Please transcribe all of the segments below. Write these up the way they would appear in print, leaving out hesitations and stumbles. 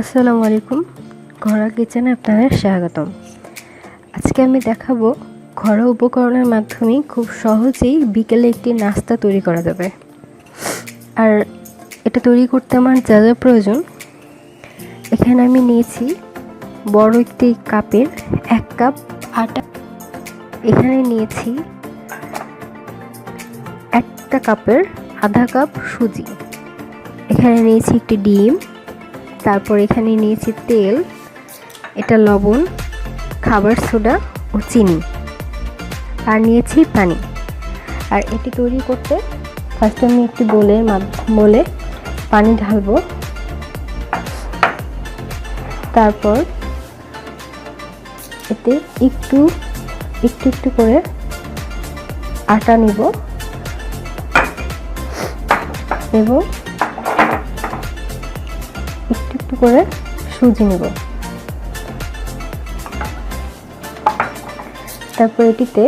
আসসালামু আলাইকুম। ঘরোয়া কিচেনে আপনাদের স্বাগতম। আজকে আমি দেখাবো ঘরোয়া উপকরণের মাধ্যমে খুব সহজেই বিকেলে একটি নাস্তা তৈরি করা যাবে। আর এটা তৈরি করতে আমার যা যা প্রয়োজন, এখানে আমি নিয়েছি বড় একটি কাপের 1 কাপ আটা। এখানে নিয়েছি 1 কাপের আধা কাপ সুজি। এখানে নিয়েছি একটি ডিম। তারপর এখানে নিয়েছি তেল, এটা লবণ, খাবার সোডা ও চিনি, আর নিয়েছি পানি। আর এটি তৈরি করতে ফার্স্টে আমি একটি বলে পানি ঢালবো। তারপর এতে একটু একটু করে আটা নিব এবং একটু করে সুজি নেব। তারপর এটিতে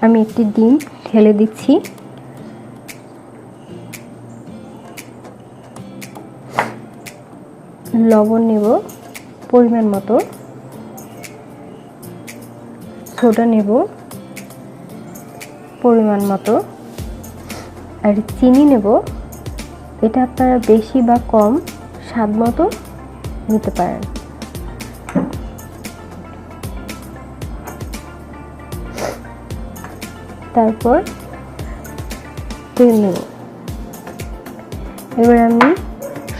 আমি একটি ডিম ঢেলে দিচ্ছি। লবণ নেব পরিমাণ মতো, সোডা নেব পরিমাণ মতো, আর চিনি নেব। এটা আপনারা বেশি বা কম স্বাদ মতো নিতে পারেন। তারপর তেল নেব। এবার আমি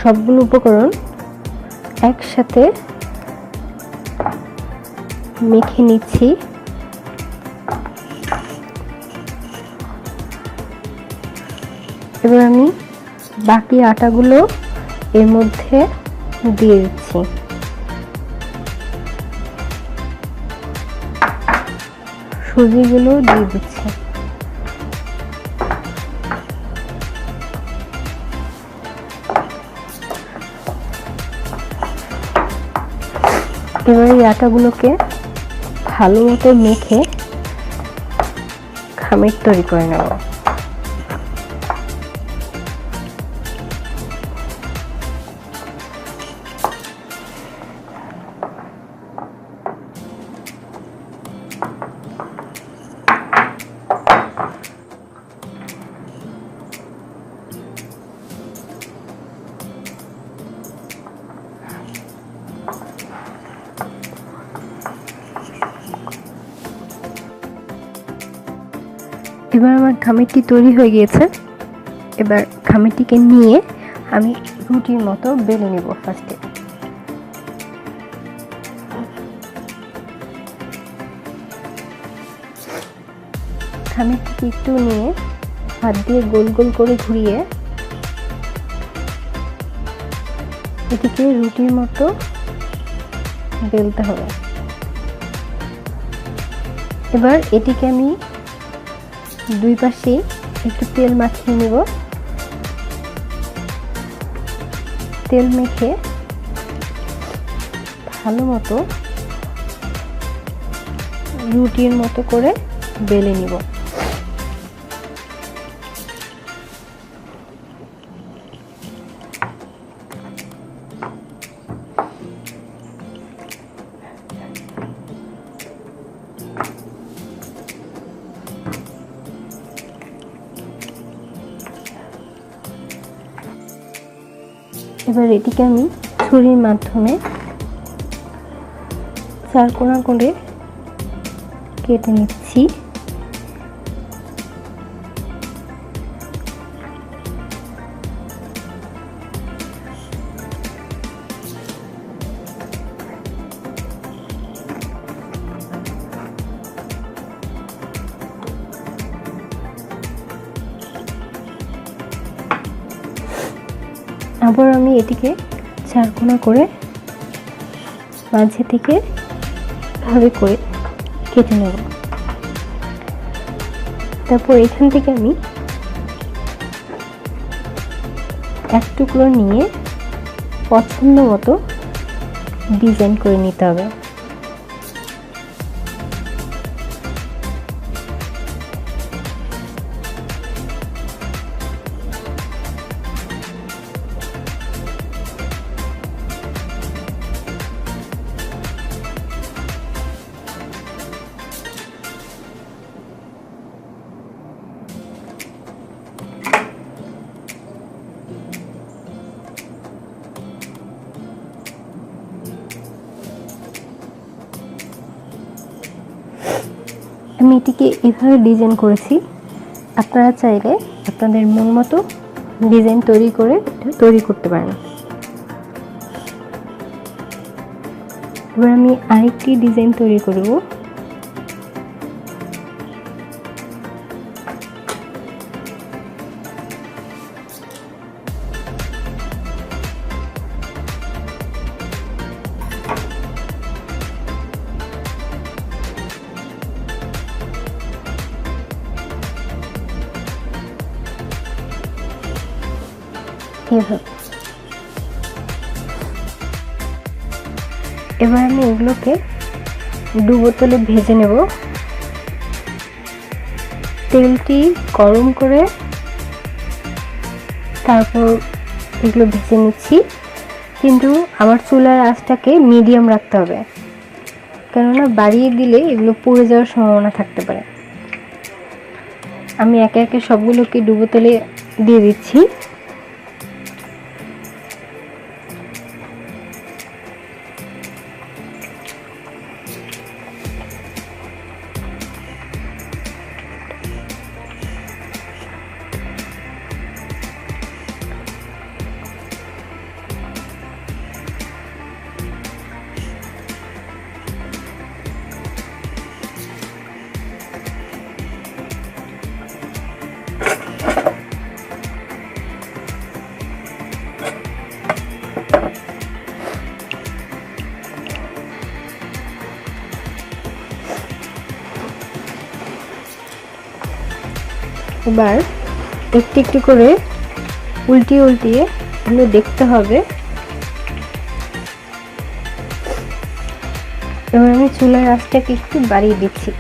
সবগুলো উপকরণ একসাথে মেখে নিচ্ছি। এবার আমি বাকি আটাগুলো এর মধ্যে দিয়ে দিচ্ছি। সুজিগুলো দিয়ে দিচ্ছি। এবার এই আটাগুলোকে ভালো মতো মেখে খামির তৈরি করে নেব। এবার আমার খামিরটি তৈরি হয়ে গিয়েছে। এবার খামিরটিকে নিয়ে আমি রুটির মতো বেলে নেব। ফার্স্টে খামিরটিকে একটু নিয়ে হাত দিয়ে গোল গোল করে ঘুরিয়ে এটিকে রুটির মতো বেলতে হবে। এবার এটিকে আমি দুই পাশে একটু তেল মাখিয়ে নেব। তেল মেখে ভালো মতো রুটির মতো করে বেলে নিব। এবার এটিকে আমি ছুরির মাধ্যমে 4 কোণা করে কেটে নিচ্ছি। আবার আমি এটিকে 4 কোণা করে মাঝে থেকে ভাবে করে কেটে নেব। তারপর এখান থেকে আমি এক টুকরো নিয়ে পছন্দ মতো ডিজাইন করে নিতে হবে। আমি এটিকে এভাবে ডিজাইন করেছি। আপনারা চাইলে আপনাদের মন মতো ডিজাইন তৈরি করে এটা তৈরি করতে পারেন। এবার আমি আরেকটি ডিজাইন তৈরি করব। এবার আমি এগুলোকে ডুবো তেলে ভেজে নেব। তেলটি গরম করে তারপর এগুলো ভেজে নিচ্ছি, কিন্তু আমার চুলার আঁচটাকে মিডিয়াম রাখতে হবে, কেননা বাড়িয়ে দিলে এগুলো পুড়ে যাওয়ার সম্ভাবনা থাকতে পারে। আমি একে একে সবগুলোকে ডুবো তেলে দিয়ে দিচ্ছি। এবার একটু একটু করে উল্টিয়ে উল্টিয়ে এগুলো দেখতে হবে। এবার আমি চুলার আঁচটাকে একটু বাড়িয়ে দিচ্ছি।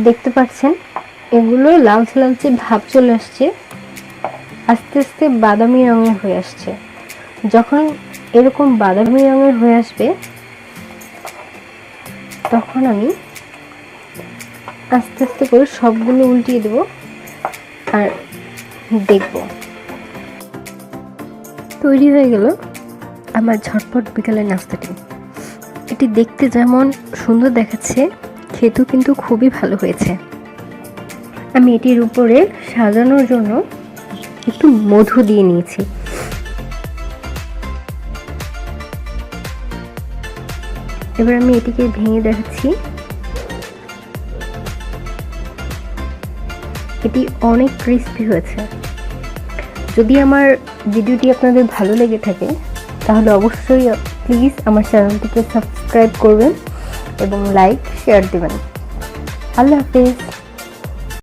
দেখতে পাচ্ছেন এগুলো লালচে লালচে ভাব চলে আসছে, আস্তে আস্তে বাদামি রঙের হয়ে আসছে। যখন এরকম বাদামি রঙের হয়ে আসবে তখন আমি আস্তে আস্তে করে সবগুলো উল্টিয়ে দেব আর দেখব। তৈরি হয়ে গেল আমার ঝটপট বিকালের নাস্তাটি। এটি দেখতে যেমন সুন্দর দেখাচ্ছে, খেতেও কিন্তু খুবই ভালো হয়েছে। আমি এটির উপরে সাজানোর জন্য একটু মধু দিয়ে নিয়েছি। এবার আমি এটিকে ভেঙে দেখাচ্ছি। এটি অনেক ক্রিস্পি হয়েছে। যদি আমার ভিডিওটি আপনাদের ভালো লেগে থাকে তাহলে অবশ্যই প্লিজ আমার চ্যানেলটিকে সাবস্ক্রাইব করবেন এবং লাইক শেয়ার দেবেন। আল্লাহ হাফেজ।